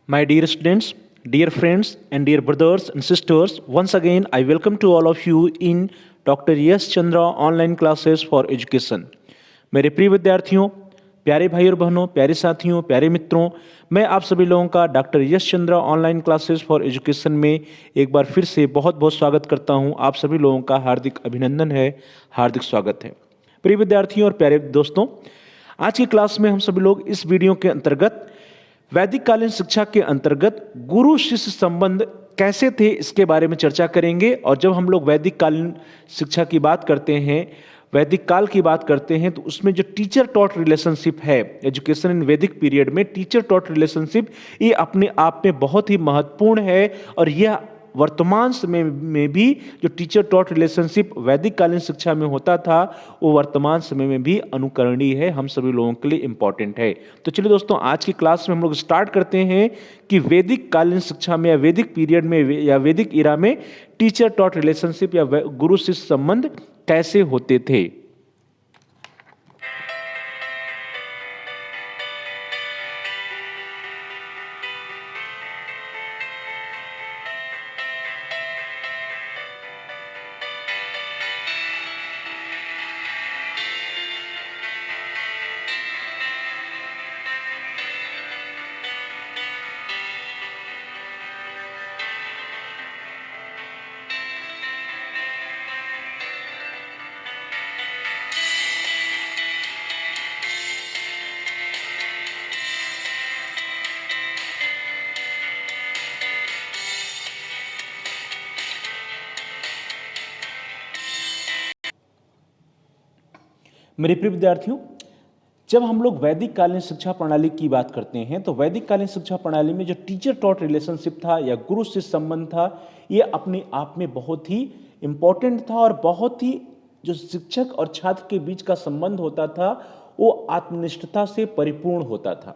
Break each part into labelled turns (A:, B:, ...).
A: My dear students, dear friends, and dear brothers and sisters, once again I welcome to all of you in Dr. Yash Chandra online classes for education. मेरे प्रिय विद्यार्थियों, प्यारे भाई और बहनों, प्यारे साथियों, प्यारे मित्रों, मैं आप सभी लोगों का doctor Yash Chandra online classes for education में एक बार फिर से बहुत बहुत स्वागत करता हूं। आप सभी लोगों का हार्दिक अभिनंदन है, हार्दिक स्वागत है। प्रिय विद्यार्थियों और प्यारे दोस्तों, आज की क्लास में हम सभी लोग इस वीडियो के अंतर्गत वैदिक कालीन शिक्षा के अंतर्गत गुरु शिष्य संबंध कैसे थे इसके बारे में चर्चा करेंगे। और जब हम लोग वैदिक कालीन शिक्षा की बात करते हैं, वैदिक काल की बात करते हैं, तो उसमें जो टीचर टॉट रिलेशनशिप है, एजुकेशन इन वैदिक पीरियड में टीचर टॉट रिलेशनशिप, ये अपने आप में बहुत ही महत्वपूर्ण है। और यह वर्तमान समय में भी जो टीचर टॉट रिलेशनशिप वैदिक कालीन शिक्षा में होता था, वो वर्तमान समय में भी अनुकरणीय है, हम सभी लोगों के लिए इंपॉर्टेंट है। तो चलिए दोस्तों, आज की क्लास में हम लोग स्टार्ट करते हैं कि वैदिक कालीन शिक्षा में या वैदिक पीरियड में या वैदिक इरा में टीचर टॉट रिलेशनशिप या गुरु शिष्य संबंध कैसे होते थे। मेरे प्रिय विद्यार्थियों, जब हम लोग वैदिक कालीन शिक्षा प्रणाली की बात करते हैं, तो वैदिक कालीन शिक्षा प्रणाली में जो टीचर टॉट रिलेशनशिप था या गुरु शिष्य संबंध था, ये अपने आप में बहुत ही इंपॉर्टेंट था। और बहुत ही जो शिक्षक और छात्र के बीच का संबंध होता था, वो आत्मनिष्ठता से परिपूर्ण होता था।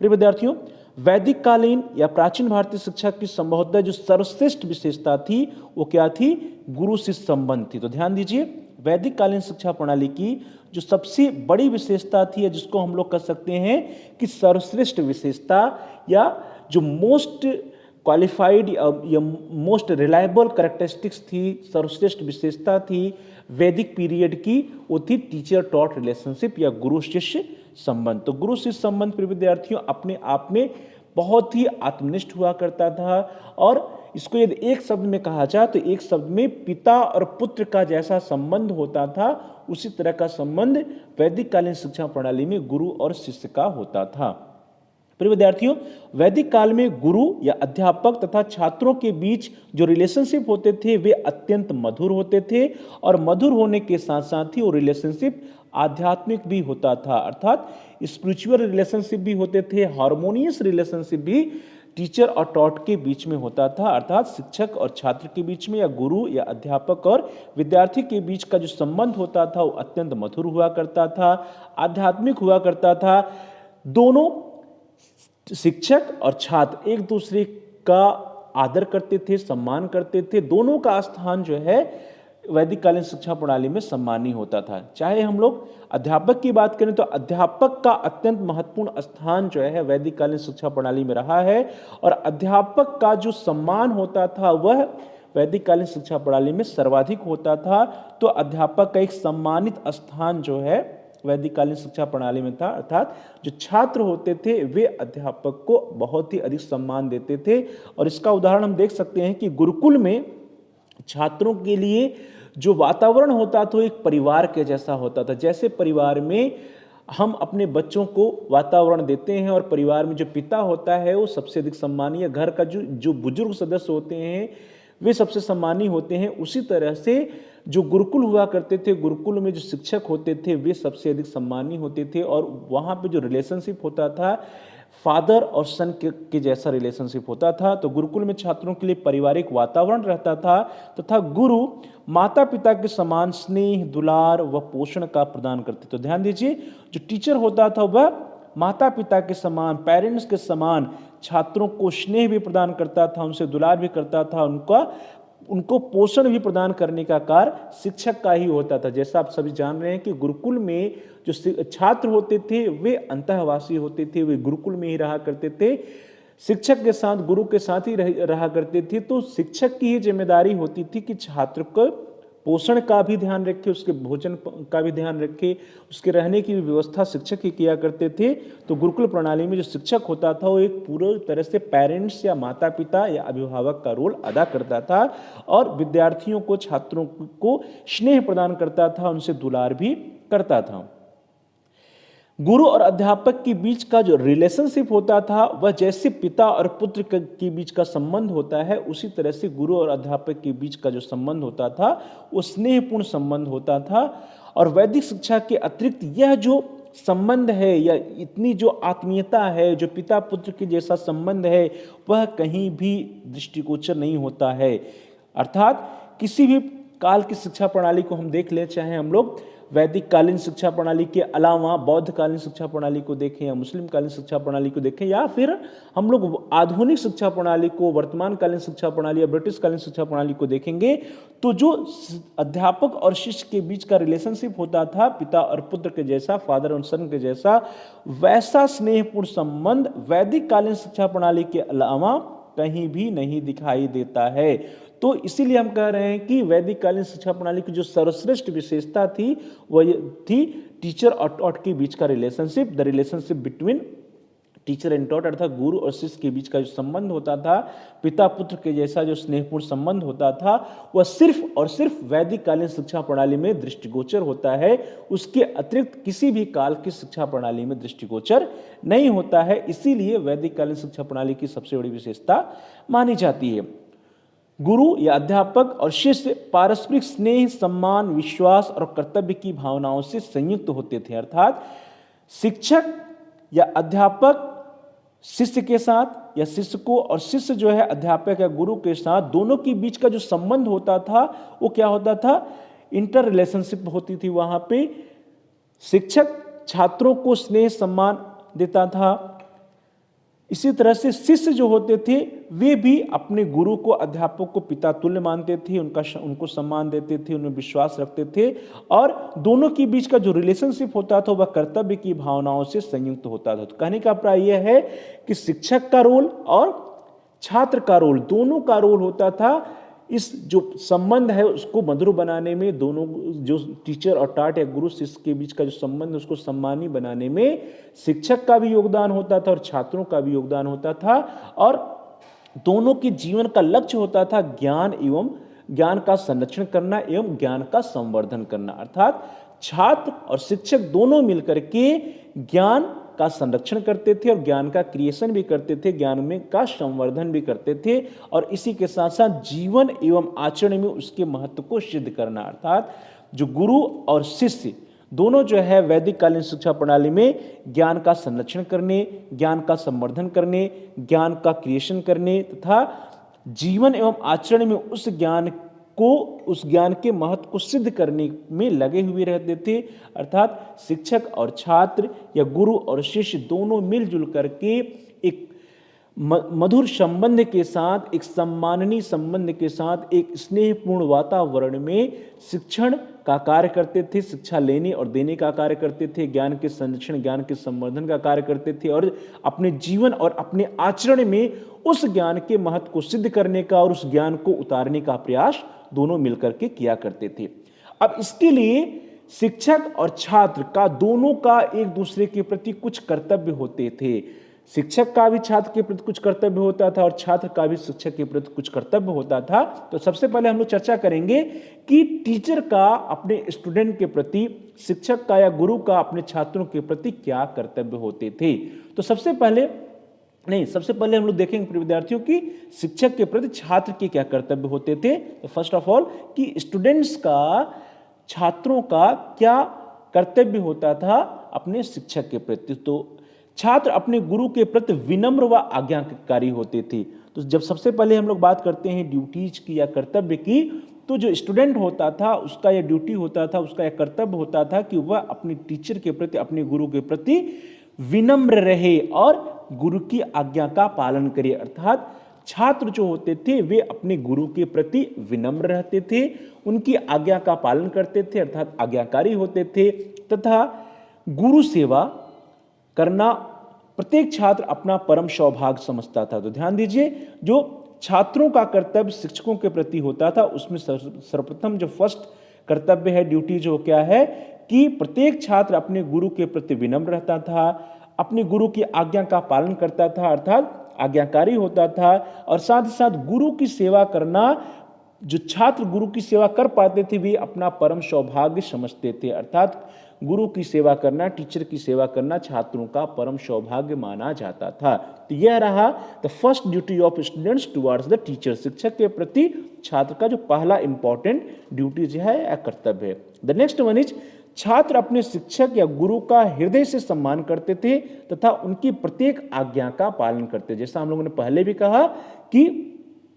A: प्रिय विद्यार्थियों, वैदिक कालीन या प्राचीन भारतीय शिक्षा की संभवतः जो सर्वश्रेष्ठ विशेषता थी, वो क्या थी? गुरु शिष्य संबंध थी। तो ध्यान दीजिए, वैदिक कालीन शिक्षा प्रणाली की जो सबसे बड़ी विशेषता थी, या जिसको हम लोग कह सकते हैं कि सर्वश्रेष्ठ विशेषता, या जो मोस्ट क्वालिफाइड या मोस्ट रिलायबल कैरेक्टरिस्टिक्स थी, सर्वश्रेष्ठ विशेषता थी वैदिक पीरियड की, वो थी टीचर टॉट रिलेशनशिप या गुरु शिष्य संबंध। तो गुरु शिष्य संबंध प्रिय विद्यार्थियों अपने आप में बहुत ही आत्मनिष्ठ हुआ करता था। और इसको यदि एक शब्द में कहा जाए, तो एक शब्द में पिता और पुत्र का जैसा संबंध होता था, उसी तरह का संबंध वैदिक कालीन शिक्षा प्रणाली में गुरु और शिष्य का होता था। प्रिय विद्यार्थियों, वैदिक काल में गुरु या अध्यापक तथा छात्रों के बीच जो रिलेशनशिप होते थे, वे अत्यंत मधुर होते थे। और मधुर होने के साथ साथ ही वो रिलेशनशिप आध्यात्मिक भी होता था, अर्थात स्पिरिचुअल रिलेशनशिप भी होते थे, हार्मोनियस रिलेशनशिप भी टीचर और टॉट के बीच में होता था, अर्थात शिक्षक और छात्र के बीच में, या गुरु या अध्यापक और विद्यार्थी के बीच का जो संबंध होता था, वो अत्यंत मधुर हुआ करता था, आध्यात्मिक हुआ करता था। दोनों शिक्षक और छात्र एक दूसरे का आदर करते थे, सम्मान करते थे। दोनों का स्थान जो है वैदिक कालीन शिक्षा प्रणाली में सम्मानीय होता था। चाहे हम लोग अध्यापक की बात करें, तो अध्यापक का अत्यंत महत्वपूर्ण स्थान जो है वैदिक कालीन शिक्षा प्रणाली में रहा है। और अध्यापक का जो सम्मान होता था, वह वैदिक कालीन शिक्षा प्रणाली में सर्वाधिक होता था। तो अध्यापक का एक सम्मानित स्थान जो है वैदिक कालीन शिक्षा प्रणाली में था, अर्थात जो छात्र होते थे वे अध्यापक को बहुत ही अधिक सम्मान देते थे। और इसका उदाहरण हम देख सकते हैं कि गुरुकुल में छात्रों के लिए जो वातावरण होता था, एक परिवार के जैसा होता था। जैसे परिवार में हम अपने बच्चों को वातावरण देते हैं, और परिवार में जो पिता होता है वो सबसे अधिक सम्मानीय, घर का जो जो बुजुर्ग सदस्य होते हैं वे सबसे सम्मानीय होते हैं, उसी तरह से जो गुरुकुल हुआ करते थे, गुरुकुल में जो शिक्षक होते थे वे सबसे अधिक सम्मानीय होते थे। और वहाँ पे जो रिलेशनशिप होता था, फादर और सन के जैसा रिलेशनशिप होता था। तो गुरुकुल में छात्रों के लिए पारिवारिक वातावरण रहता था, तथा गुरु माता पिता के समान स्नेह, दुलार व पोषण का प्रदान करते। तो ध्यान दीजिए, जो टीचर होता था वह माता पिता के समान, पेरेंट्स के समान छात्रों को स्नेह भी प्रदान करता था, उनसे दुलार भी करता था, उनको पोषण भी प्रदान करने का कार्य शिक्षक का ही होता था। जैसा आप सभी जान रहे हैं कि गुरुकुल में जो छात्र होते थे वे अंतःवासी होते थे, वे गुरुकुल में ही रहा करते थे। शिक्षक के साथ, गुरु के साथ ही रहा करते थे। तो शिक्षक की ही जिम्मेदारी होती थी कि छात्र को पोषण का भी ध्यान रखे, उसके भोजन का भी ध्यान रखे, उसके रहने की भी व्यवस्था शिक्षक ही किया करते थे। तो गुरुकुल प्रणाली में जो शिक्षक होता था वो एक पूरी तरह से पेरेंट्स या माता पिता या अभिभावक का रोल अदा करता था और विद्यार्थियों को, छात्रों को स्नेह प्रदान करता था, उनसे दुलार भी करता था। गुरु और अध्यापक के बीच का जो रिलेशनशिप होता था वह जैसे पिता और पुत्र के बीच का संबंध होता है, उसी तरह से गुरु और अध्यापक के बीच का जो संबंध होता था वो स्नेहपूर्ण संबंध होता था। और वैदिक शिक्षा के अतिरिक्त यह जो संबंध है या इतनी जो आत्मीयता है, जो पिता पुत्र के जैसा संबंध है, वह कहीं भी दृष्टिगोचर नहीं होता है। अर्थात किसी भी काल की शिक्षा प्रणाली को हम देख लें, चाहे हम लोग वैदिक कालीन शिक्षा प्रणाली के अलावा बौद्ध कालीन शिक्षा प्रणाली को देखें या मुस्लिम कालीन शिक्षा प्रणाली को देखें, या फिर हम लोग आधुनिक शिक्षा प्रणाली को, वर्तमान कालीन शिक्षा प्रणाली या ब्रिटिश कालीन शिक्षा प्रणाली को देखेंगे, तो जो अध्यापक और शिष्य के बीच का रिलेशनशिप होता था पिता और पुत्र के जैसा, फादर और सन के जैसा, वैसा स्नेहपूर्ण संबंध वैदिक कालीन शिक्षा प्रणाली के अलावा कहीं भी नहीं दिखाई देता है। तो इसीलिए हम कह रहे हैं कि वैदिक कालीन शिक्षा प्रणाली की जो सर्वश्रेष्ठ विशेषता थी वह थी टीचर और टॉट के बीच का relationship, the relationship between teacher and taught, अर्थात गुरु और शिष्य के बीच का जो संबंध होता था, पिता पुत्र के जैसा जो स्नेहपूर्ण संबंध होता था, वह सिर्फ और सिर्फ वैदिक कालीन शिक्षा प्रणाली में दृष्टिगोचर होता है। उसके अतिरिक्त किसी भी काल की शिक्षा प्रणाली में दृष्टिगोचर नहीं होता है। इसीलिए वैदिक कालीन शिक्षा प्रणाली की सबसे बड़ी विशेषता मानी जाती है। गुरु या अध्यापक और शिष्य पारस्परिक स्नेह, सम्मान, विश्वास और कर्तव्य की भावनाओं से संयुक्त होते थे। अर्थात शिक्षक या अध्यापक शिष्य के साथ, या शिष्य को और शिष्य जो है अध्यापक या गुरु के साथ, दोनों के बीच का जो संबंध होता था वो क्या होता था? इंटर रिलेशनशिप होती थी। वहां पे शिक्षक छात्रों को स्नेह सम्मान देता था। इसी तरह से शिष्य जो होते थे वे भी अपने गुरु को, अध्यापक को पिता तुल्य मानते थे, उनको सम्मान देते थे, उनमें विश्वास रखते थे, और दोनों के बीच का जो रिलेशनशिप होता था वह कर्तव्य की भावनाओं से संयुक्त होता था। तो कहने का अभिप्राय यह है कि शिक्षक का रोल और छात्र का रोल, दोनों का रोल होता था इस जो संबंध है उसको मधुर बनाने में, दोनों जो टीचर और टाट या गुरु शिष्य के बीच का जो संबंध है उसको सम्मानी बनाने में शिक्षक का भी योगदान होता था और छात्रों का भी योगदान होता था। और दोनों के जीवन का लक्ष्य होता था ज्ञान का संरक्षण करना एवं ज्ञान का संवर्धन करना। अर्थात छात्र और शिक्षक दोनों मिलकर के ज्ञान का संरक्षण करते थे और ज्ञान का क्रिएशन भी करते थे, ज्ञान में का संवर्धन भी करते थे, और इसी के साथ साथ जीवन एवं आचरण में उसके महत्व को सिद्ध करना। अर्थात जो गुरु और शिष्य दोनों जो है वैदिक कालीन शिक्षा प्रणाली में ज्ञान का संरक्षण करने, ज्ञान का संवर्धन करने, ज्ञान का क्रिएशन करने तथा जीवन एवं आचरण में उस ज्ञान के महत्व को सिद्ध करने में लगे हुए रहते थे। अर्थात शिक्षक और छात्र या गुरु और शिष्य दोनों मिलजुल करके एक मधुर संबंध के साथ, एक सम्माननीय संबंध के साथ, एक स्नेहपूर्ण वातावरण में शिक्षण का कार्य करते थे, शिक्षा लेने और देने का कार्य करते थे, ज्ञान के संरक्षण, ज्ञान के संवर्धन का कार्य करते थे, और अपने जीवन और अपने आचरण में उस ज्ञान के महत्व को सिद्ध करने का और उस ज्ञान को उतारने का प्रयास दोनों मिलकर के किया करते थे। अब इसके लिए शिक्षक और छात्र का, दोनों का एक दूसरे के प्रति कुछ कर्तव्य होते थे। शिक्षक का भी छात्र के प्रति कुछ कर्तव्य होता था और छात्र का भी शिक्षक के प्रति कुछ कर्तव्य होता था। तो सबसे पहले हम लोग चर्चा करेंगे कि टीचर का अपने स्टूडेंट के प्रति, शिक्षक का या गुरु का अपने छात्रों के प्रति क्या कर्तव्य होते थे। तो सबसे पहले हम लोग देखेंगे विद्यार्थियों की शिक्षक के प्रति छात्र के क्या कर्तव्य होते थे। तो फर्स्ट ऑफ ऑल कि स्टूडेंट्स का, छात्रों का क्या कर्तव्य होता था अपने शिक्षक के प्रति। तो छात्र अपने गुरु के प्रति विनम्र व आज्ञाकारी होते थे। तो जब सबसे पहले हम लोग बात करते हैं ड्यूटीज की या कर्तव्य की, तो जो स्टूडेंट होता था उसका यह ड्यूटी होता था, उसका यह कर्तव्य होता था कि वह अपने टीचर के प्रति, अपने गुरु के प्रति विनम्र रहे और गुरु की आज्ञा का पालन करे। अर्थात छात्र जो होते थे वे अपने गुरु के प्रति विनम्र रहते थे, उनकी आज्ञा का पालन करते थे, अर्थात आज्ञाकारी होते थे, तथा गुरु सेवा करना प्रत्येक छात्र अपना परम सौभाग्य समझता था। तो ध्यान दीजिए, जो छात्रों का कर्तव्य शिक्षकों के प्रति होता था उसमें सर्वप्रथम जो फर्स्ट कर्तव्य है, ड्यूटी जो क्या है कि प्रत्येक छात्र अपने गुरु के प्रति विनम्र रहता था, अपने गुरु की आज्ञा का पालन करता था अर्थात आज्ञाकारी होता था, और साथ ही साथ गुरु की सेवा करना, जो छात्र गुरु की सेवा कर पाते थे वे अपना परम सौभाग्य समझते थे। अर्थात गुरु की सेवा करना, टीचर की सेवा करना छात्रों का परम सौभाग्य माना जाता था। तो यह रहा the first duty of students towards the teacher. शिक्षक के प्रति छात्र का जो पहला इंपॉर्टेंट ड्यूटी जो है या कर्तव्य है। द नेक्स्ट वन इज, छात्र अपने शिक्षक या गुरु का हृदय से सम्मान करते थे तथा उनकी प्रत्येक आज्ञा का पालन करते। जैसा हम लोगों ने पहले भी कहा कि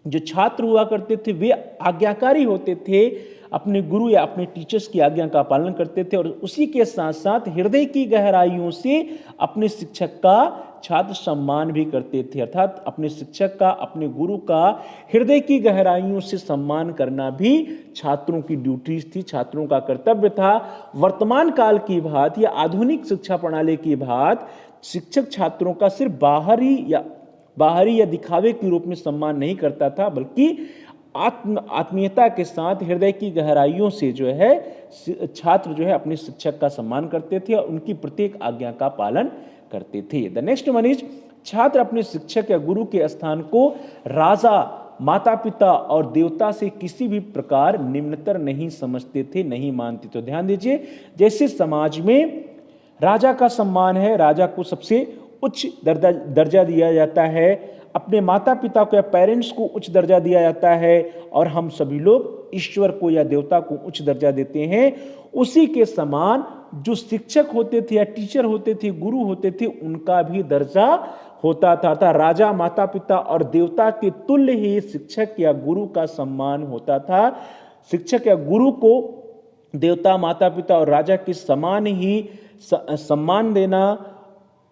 A: जो छात्र हुआ करते थे वे आज्ञाकारी होते थे, अपने गुरु या अपने टीचर्स की आज्ञा का पालन करते थे, और उसी के साथ साथ हृदय की गहराइयों से अपने शिक्षक का छात्र सम्मान भी करते थे। अर्थात अपने शिक्षक का, अपने गुरु का हृदय की गहराइयों से सम्मान करना भी छात्रों की ड्यूटीज थी, छात्रों का कर्तव्य था। वर्तमान काल की बात या आधुनिक शिक्षा प्रणाली की बात, शिक्षक छात्रों का सिर्फ बाहरी या दिखावे के रूप में सम्मान नहीं करता था, बल्कि आत्मीयता के साथ हृदय की गहराइयों से जो है छात्र जो है अपने शिक्षक का सम्मान करते थे और उनकी प्रत्येक आज्ञा का पालन करते थे। द नेक्स्ट वन इज, छात्र अपने शिक्षक या गुरु के स्थान को राजा, माता पिता और देवता से किसी भी प्रकार निम्नतर नहीं समझते थे, नहीं मानते। तो ध्यान दीजिए, जैसे समाज में राजा का सम्मान है, राजा को सबसे उच्च दर्जा दिया जाता है, अपने माता पिता को या पेरेंट्स को उच्च दर्जा दिया जाता है, और हम सभी लोग ईश्वर को या देवता को उच्च दर्जा देते हैं, उसी के समान जो शिक्षक होते थे या टीचर होते थे, गुरु होते थे, उनका भी दर्जा होता था। राजा, माता पिता और देवता के तुल्य ही शिक्षक या गुरु का सम्मान होता था। शिक्षक या गुरु को देवता, माता पिता और राजा के समान ही सम्मान देना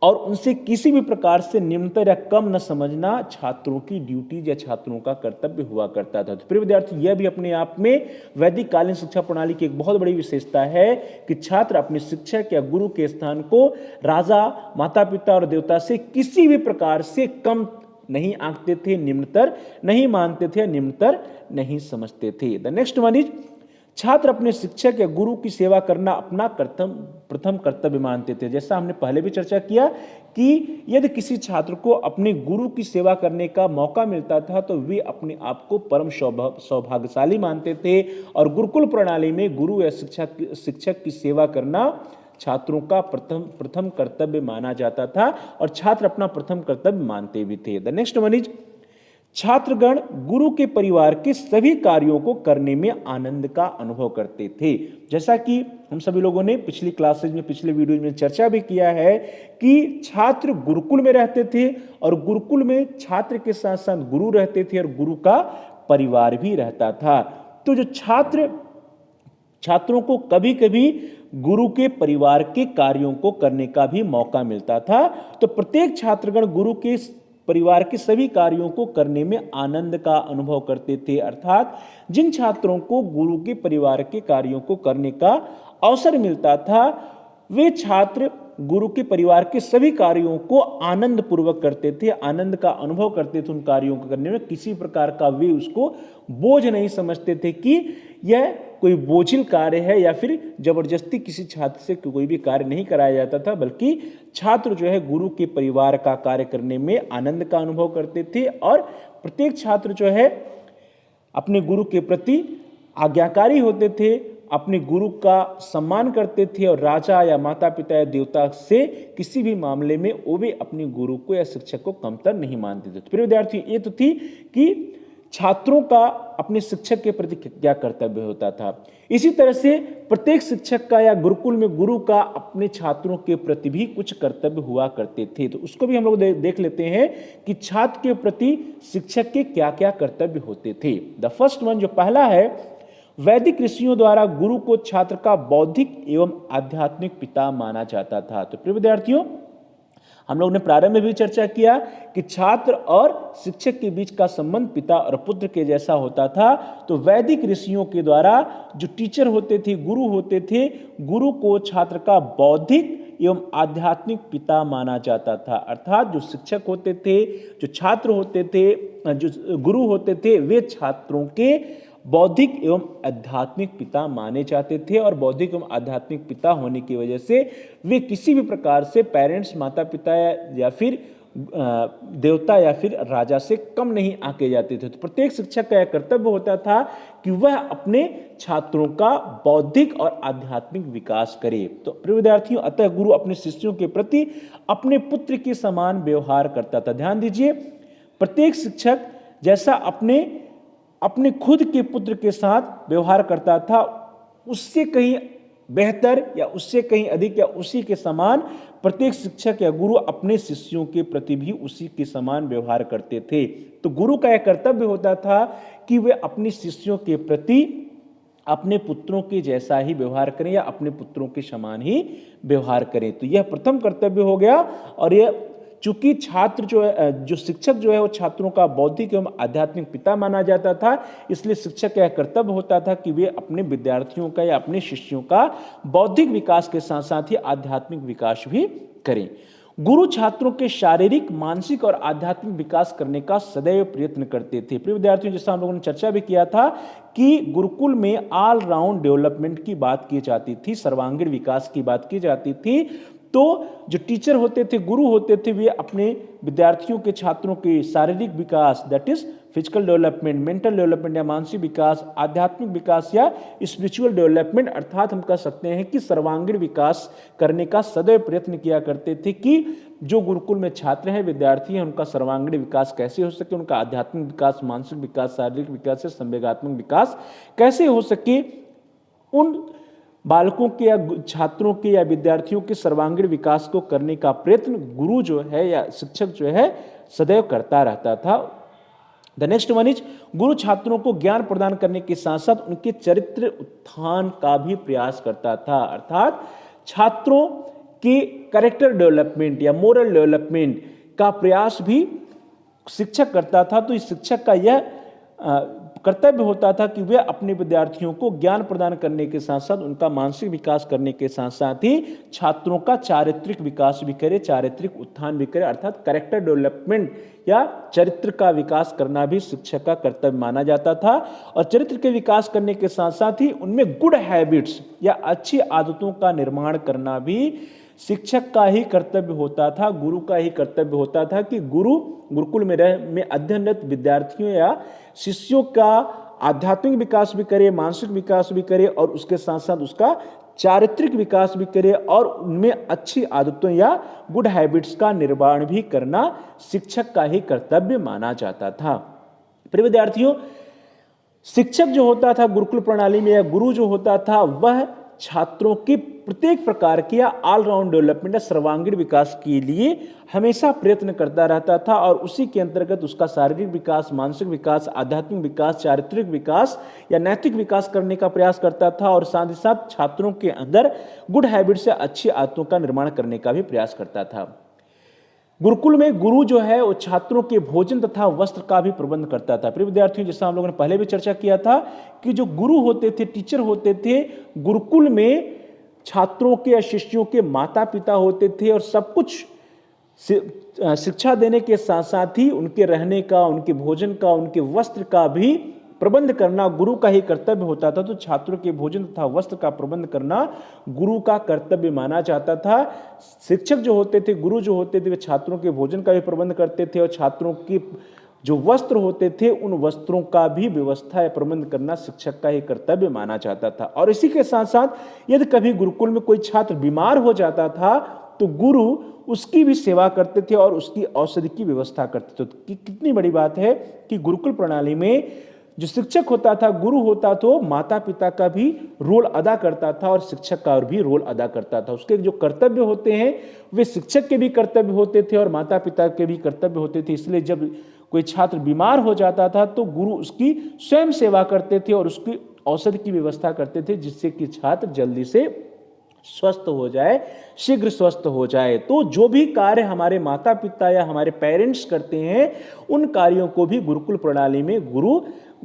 A: और उनसे किसी भी प्रकार से निम्नतर या कम न समझना छात्रों की ड्यूटी या छात्रों का कर्तव्य हुआ करता था। तो प्रिय विद्यार्थी, यह भी अपने आप में वैदिक कालीन शिक्षा प्रणाली की एक बहुत बड़ी विशेषता है कि छात्र अपने शिक्षक या गुरु के स्थान को राजा, माता पिता और देवता से किसी भी प्रकार से कम नहीं आंकते थे, निम्नतर नहीं मानते थे, निम्नतर नहीं समझते थे। द नेक्स्ट वन इज, छात्र अपने शिक्षक या गुरु की सेवा करना अपना प्रथम कर्तव्य मानते थे। जैसा हमने पहले भी चर्चा किया कि यदि किसी छात्र को अपने गुरु की सेवा करने का मौका मिलता था तो वे अपने आप को परम सौभाग्यशाली मानते थे, और गुरुकुल प्रणाली में गुरु या शिक्षक की सेवा करना छात्रों का प्रथम कर्तव्य माना जाता था, और छात्र अपना प्रथम कर्तव्य मानते भी थे। द नेक्स्ट वन इज, छात्रगण गुरु के परिवार के सभी कार्यों को करने में आनंद का अनुभव करते थे। जैसा कि हम सभी लोगों ने पिछली क्लासेज में, पिछले वीडियो में चर्चा भी किया है कि छात्र गुरुकुल में रहते थे, और गुरुकुल में छात्र के साथ साथ गुरु रहते थे, और गुरु का परिवार भी रहता था। तो जो छात्रों को कभी कभी गुरु के परिवार के कार्यों को करने का भी मौका मिलता था। तो प्रत्येक छात्रगण गुरु के परिवार के सभी कार्यों को करने में आनंद का अनुभव करते थे। अर्थात जिन छात्रों को गुरु के परिवार के कार्यों को करने का अवसर मिलता था, वे छात्र गुरु के परिवार के सभी कार्यों को आनंद पूर्वक करते थे, आनंद का अनुभव करते थे उन कार्यों को करने में। किसी प्रकार का वे उसको बोझ नहीं समझते थे कि यह कोई बोझिल कार्य है या फिर जबरदस्ती किसी छात्र से कोई भी कार्य नहीं कराया जाता था, बल्कि छात्र जो है गुरु के परिवार का कार्य करने में आनंद का अनुभव करते थे, और प्रत्येक छात्र जो है अपने गुरु के प्रति आज्ञाकारी होते थे, अपने गुरु का सम्मान करते थे, और राजा या माता पिता या देवता से किसी भी मामले में वो भी अपने गुरु को या शिक्षक को कमतर नहीं मानते थे। तो प्रिय विद्यार्थी, ये तो थी कि छात्रों का अपने शिक्षक के प्रति क्या कर्तव्य होता था। इसी तरह से प्रत्येक शिक्षक का या गुरुकुल में गुरु का अपने छात्रों के प्रति भी कुछ कर्तव्य हुआ करते थे। तो उसको भी हम लोग देख लेते हैं कि छात्र के प्रति शिक्षक के क्या क्या कर्तव्य होते थे। द फर्स्ट वन, जो पहला है, वैदिक ऋषियों द्वारा गुरु को छात्र का बौद्धिक एवं आध्यात्मिक पिता माना जाता था। तो प्रिय विद्यार्थियों, हम लोग ने प्रारंभ में भी चर्चा किया कि छात्र और शिक्षक के बीच का संबंध पिता और पुत्र के जैसा होता था। तो वैदिक ऋषियों के द्वारा जो टीचर होते थे, गुरु होते थे, गुरु को छात्र का बौद्धिक एवं आध्यात्मिक पिता माना जाता था। अर्थात जो शिक्षक होते थे, जो छात्र होते थे, जो गुरु होते थे, वे छात्रों के बौद्धिक एवं आध्यात्मिक पिता माने जाते थे और बौद्धिक एवं आध्यात्मिक पिता होने की वजह से वे किसी भी प्रकार से पेरेंट्स, माता पिता या फिर देवता या फिर राजा से कम नहीं आके जाते थे। तो प्रत्येक शिक्षक का यह कर्तव्य होता था कि वह अपने छात्रों का बौद्धिक और आध्यात्मिक विकास करे। तो प्रिय विद्यार्थियों, अतः गुरु अपने शिष्यों के प्रति अपने पुत्र के समान व्यवहार करता था। ध्यान दीजिए, प्रत्येक शिक्षक जैसा अपने खुद के पुत्र के साथ व्यवहार करता था, उससे कहीं बेहतर या उससे कहीं अधिक या उसी के समान प्रत्येक शिक्षक या गुरु अपने शिष्यों के प्रति भी उसी के समान व्यवहार करते थे। तो गुरु का यह कर्तव्य होता था कि वे अपने शिष्यों के प्रति अपने पुत्रों के जैसा ही व्यवहार करें या अपने पुत्रों के समान ही व्यवहार करें। तो यह प्रथम कर्तव्य हो गया। और यह चूंकि छात्र जो शिक्षक जो है वो छात्रों का बौद्धिक एवं आध्यात्मिक पिता माना जाता था, इसलिए शिक्षक का यह कर्तव्य होता था कि वे अपने विद्यार्थियों का या अपने शिष्यों का बौद्धिक विकास के साथ साथ ही आध्यात्मिक विकास भी करें। गुरु छात्रों के शारीरिक, मानसिक और आध्यात्मिक विकास करने का सदैव प्रयत्न करते थे। प्रिय विद्यार्थियों, जैसा हम लोगों ने चर्चा भी किया था कि गुरुकुल में ऑल राउंड डेवलपमेंट की बात की जाती थी, सर्वांगीण विकास की बात की जाती थी। तो जो टीचर होते थे, गुरु होते थे, वे अपने विद्यार्थियों के, छात्रों के शारीरिक विकास, that is physical development, mental development या मानसिक विकास, आध्यात्मिक विकास या स्पिरिचुअल डेवलपमेंट, अर्थात हम कह सकते हैं कि सर्वांगीण विकास करने का सदैव प्रयत्न किया करते थे कि जो गुरुकुल में छात्र हैं, विद्यार्थी हैं, उनका सर्वांगीण विकास कैसे हो सके, उनका आध्यात्मिक विकास, मानसिक विकास, शारीरिक विकास या संवेगात्मक विकास कैसे हो सके। उन बालकों के या छात्रों के या विद्यार्थियों के सर्वांगीण विकास को करने का प्रयत्न गुरु जो है या शिक्षक जो है सदैव करता रहता था। द नेक्स्ट वन इज, गुरु छात्रों को ज्ञान प्रदान करने के साथ साथ उनके चरित्र उत्थान का भी प्रयास करता था। अर्थात छात्रों के कैरेक्टर डेवलपमेंट या मोरल डेवलपमेंट का प्रयास भी शिक्षक करता था। तो इस शिक्षक का यह कर्तव्य होता था कि वे अपने विद्यार्थियों को ज्ञान प्रदान करने के साथ साथ उनका मानसिक विकास करने के साथ साथ ही छात्रों का चारित्रिक विकास भी करे, चारित्रिक उत्थान भी करे, अर्थात कैरेक्टर डेवलपमेंट या चरित्र का विकास करना भी शिक्षक का कर्तव्य माना जाता था। और चरित्र के विकास करने के साथ साथ ही उनमें गुड हैबिट्स या अच्छी आदतों का निर्माण करना भी शिक्षक का ही कर्तव्य होता था, गुरु का ही कर्तव्य होता था कि गुरु गुरुकुल में अध्ययनरत विद्यार्थियों या शिष्यों का आध्यात्मिक विकास भी करे, मानसिक विकास भी करे और उसके साथ साथ उसका चारित्रिक विकास भी करे और उनमें अच्छी आदतों या गुड हैबिट्स का निर्माण भी करना शिक्षक का ही कर्तव्य माना जाता था। प्रिय विद्यार्थियों, शिक्षक जो होता था गुरुकुल प्रणाली में या गुरु जो होता था वह छात्रों के प्रत्येक प्रकार के या ऑलराउंड डेवलपमेंट या सर्वांगीण विकास के लिए हमेशा प्रयत्न करता रहता था और उसी के अंतर्गत उसका शारीरिक विकास, मानसिक विकास, आध्यात्मिक विकास, चारित्रिक विकास या नैतिक विकास करने का प्रयास करता था और साथ ही साथ छात्रों के अंदर गुड हैबिट्स या अच्छी आदतों का निर्माण करने का भी प्रयास करता था। गुरुकुल में गुरु जो है वो छात्रों के भोजन तथा वस्त्र का भी प्रबंध करता था। प्रिय विद्यार्थियों, जैसा हम लोगों ने पहले भी चर्चा किया था कि जो गुरु होते थे, टीचर होते थे, गुरुकुल में छात्रों के या शिष्यों के माता पिता होते थे और सब कुछ शिक्षा देने के साथ साथ ही उनके रहने का, उनके भोजन का, उनके वस्त्र का भी प्रबंध करना गुरु का ही कर्तव्य होता था। तो छात्रों के भोजन तथा वस्त्र का प्रबंध करना गुरु का कर्तव्य माना जाता था। शिक्षक जो होते थे, गुरु जो होते थे, वे छात्रों के भोजन का भी प्रबंध करते थे और छात्रों के जो वस्त्र होते थे उन वस्त्रों का भी व्यवस्था या प्रबंध करना शिक्षक का ही कर्तव्य माना जाता था। और इसी के साथ साथ यदि कभी गुरुकुल में कोई छात्र बीमार हो जाता था तो गुरु उसकी भी सेवा करते थे और उसकी औषधि की व्यवस्था करते थे। कितनी बड़ी बात है कि गुरुकुल प्रणाली में जो शिक्षक होता था, गुरु होता तो माता पिता का भी रोल अदा करता था और शिक्षक का भी रोल अदा करता था। उसके जो कर्तव्य होते हैं वे शिक्षक के भी कर्तव्य होते थे और माता पिता के भी कर्तव्य होते थे। इसलिए जब कोई छात्र बीमार हो जाता था तो गुरु उसकी स्वयं सेवा करते थे और उसकी औषधि की व्यवस्था करते थे जिससे कि छात्र जल्दी से स्वस्थ हो जाए, शीघ्र स्वस्थ हो जाए। तो जो भी कार्य हमारे माता पिता या हमारे पेरेंट्स करते हैं उन कार्यों को भी गुरुकुल प्रणाली में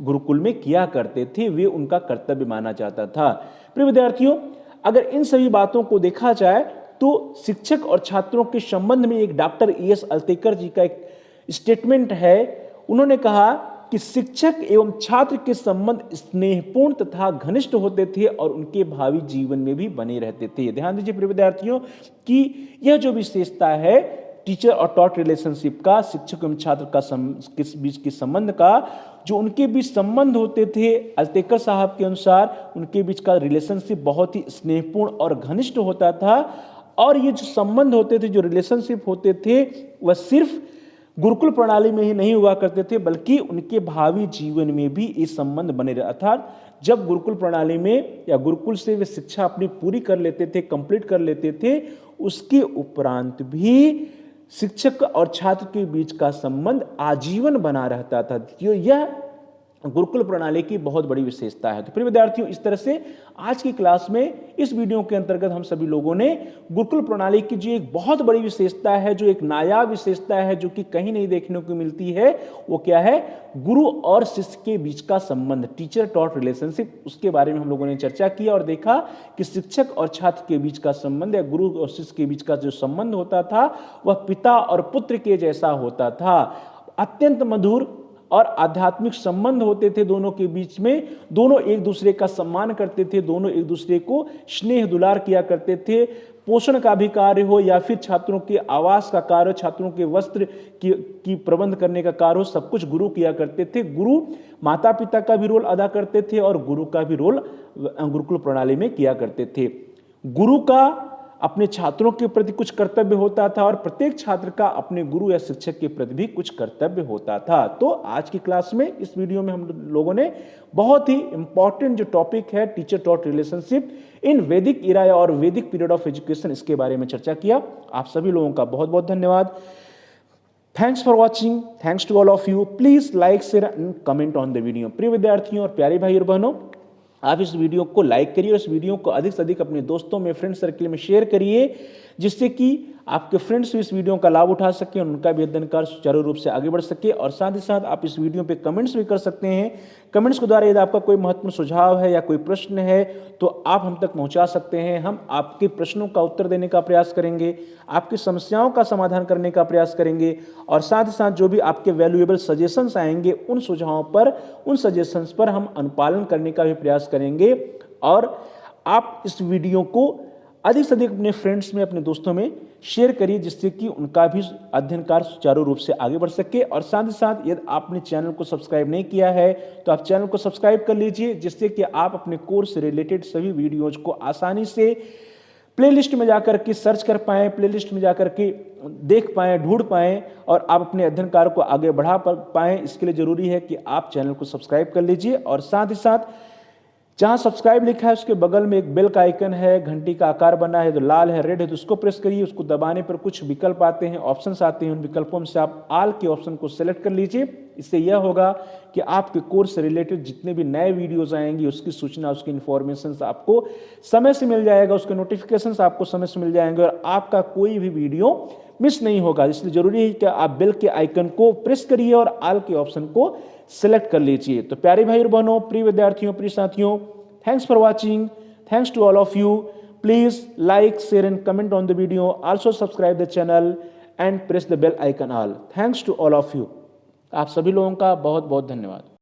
A: गुरुकुल में किया करते थे, वे उनका कर्तव्य माना जाता था। प्रिय विद्यार्थियों, अगर इन सभी बातों को देखा जाए तो शिक्षक और छात्रों के संबंध में एक डॉक्टर E.S. अल्तेकर जी का एक स्टेटमेंट है। उन्होंने कहा कि शिक्षक एवं छात्र के संबंध स्नेहपूर्ण तथा घनिष्ठ होते थे और उनके भावी जीवन में भी बने रहते थे। ध्यान दीजिए प्रिय विद्यार्थियों कि यह जो विशेषता है टीचर और टॉट रिलेशनशिप का, शिक्षक एवं छात्र का किस बीच के संबंध का, जो उनके बीच संबंध होते थे, अल्तेकर साहब के अनुसार उनके बीच का रिलेशनशिप बहुत ही स्नेहपूर्ण और घनिष्ठ होता था। और ये जो संबंध होते थे, जो रिलेशनशिप होते थे, वह सिर्फ गुरुकुल प्रणाली में ही नहीं हुआ करते थे, बल्कि उनके भावी जीवन में भी ये संबंध बने रहे। अर्थात जब गुरुकुल प्रणाली में या गुरुकुल से वे शिक्षा अपनी पूरी कर लेते थे, कंप्लीट कर लेते थे, उसके उपरांत भी शिक्षक और छात्र के बीच का संबंध आजीवन बना रहता था। यह गुरुकुल प्रणाली की बहुत बड़ी विशेषता है। तो प्रिय विद्यार्थियों, इस तरह से आज की क्लास में इस वीडियो के अंतर्गत हम सभी लोगों ने गुरुकुल प्रणाली की जो एक बहुत बड़ी विशेषता है, जो एक नायाब विशेषता है, जो कि कहीं नहीं देखने को मिलती है, वो क्या है? गुरु और शिष्य के बीच का संबंध, टीचर टॉट रिलेशनशिप, उसके बारे में हम लोगों ने चर्चा किया और देखा कि शिक्षक और छात्र के बीच का संबंध या गुरु और शिष्य के बीच का जो संबंध होता था वह पिता और पुत्र के जैसा होता था। अत्यंत मधुर और आध्यात्मिक संबंध होते थे दोनों के बीच में। दोनों एक दूसरे का सम्मान करते थे, दोनों एक दूसरे को स्नेह दुलार किया करते थे। पोषण का भी कार्य हो या फिर छात्रों के आवास का कार्य, छात्रों के वस्त्र की प्रबंध करने का कार्य हो, सब कुछ गुरु किया करते थे। गुरु माता पिता का भी रोल अदा करते थे और गुरु का भी रोल गुरुकुल प्रणाली में किया करते थे। गुरु का अपने छात्रों के प्रति कुछ कर्तव्य होता था और प्रत्येक छात्र का अपने गुरु या शिक्षक के प्रति भी कुछ कर्तव्य होता था। तो आज की क्लास में, इस वीडियो में हम लोगों ने बहुत ही इंपॉर्टेंट जो टॉपिक है टीचर टॉट रिलेशनशिप इन वैदिक इरा और वैदिक पीरियड ऑफ एजुकेशन, इसके बारे में चर्चा किया। आप सभी लोगों का बहुत बहुत धन्यवाद। Thanks for watching, thanks to all of you. Please like, share and comment on the video. प्रिय विद्यार्थियों और प्यारे भाई और बहनों, आप इस वीडियो को लाइक करिए और इस वीडियो को अधिक से अधिक अपने दोस्तों में, फ्रेंड सर्किल में शेयर करिए, जिससे कि आपके फ्रेंड्स भी इस वीडियो का लाभ उठा सकें, उनका भी अध्ययन कार्य सुचारू रूप से आगे बढ़ सके। और साथ ही साथ आप इस वीडियो पे कमेंट्स भी कर सकते हैं। कमेंट्स के द्वारा यदि आपका कोई महत्वपूर्ण सुझाव है या कोई प्रश्न है तो आप हम तक पहुंचा सकते हैं। हम आपके प्रश्नों का उत्तर देने का प्रयास करेंगे, आपकी समस्याओं का समाधान करने का प्रयास करेंगे और साथ ही साथ जो भी आपके वैल्यूएबल सजेशंस आएंगे, उन सुझावों पर, उन सजेशंस पर हम अनुपालन करने का भी प्रयास करेंगे। और आप इस वीडियो को अधिक से अधिक अपने फ्रेंड्स में, अपने दोस्तों में शेयर करिए, जिससे कि उनका भी अध्ययन कार्य सुचारू रूप से आगे बढ़ सके। और साथ ही साथ यदि आपने चैनल को सब्सक्राइब नहीं किया है तो आप चैनल को सब्सक्राइब कर लीजिए, जिससे कि आप अपने कोर्स से रिलेटेड सभी वीडियोज को आसानी से प्लेलिस्ट में जाकर के सर्च कर पाएं, प्लेलिस्ट में जाकर के देख पाएं, ढूंढ पाएं और आप अपने अध्ययन कार्य को आगे बढ़ा पाएं। इसके लिए जरूरी है कि आप चैनल को सब्सक्राइब कर लीजिए। और साथ ही साथ जहां सब्सक्राइब लिखा है उसके बगल में एक बेल का आइकन है, घंटी का आकार बना है, तो लाल है, रेड है, तो उसको प्रेस करिए। उसको दबाने पर कुछ विकल्प आते हैं, ऑप्शंस आते हैं, उन विकल्पों में से आप ऑल के ऑप्शन को सेलेक्ट कर लीजिए। इससे यह होगा कि आपके कोर्स से रिलेटेड जितने भी नए वीडियोज आएंगे उसकी सूचना, उसकी इन्फॉर्मेशन आपको समय से मिल जाएगा, उसके नोटिफिकेशन आपको समय से मिल जाएंगे और आपका कोई भी वीडियो मिस नहीं होगा। इसलिए जरूरी है कि आप बेल के आइकन को प्रेस करिए और ऑल के ऑप्शन को सिलेक्ट कर लीजिए। तो प्यारे भाई और बहनों, प्रिय विद्यार्थियों, प्रिय साथियों, thanks for watching, thanks to all of you. Please like, share and comment on the video, also subscribe the channel and press the bell icon all. Thanks to all of you. आप सभी लोगों का बहुत बहुत धन्यवाद।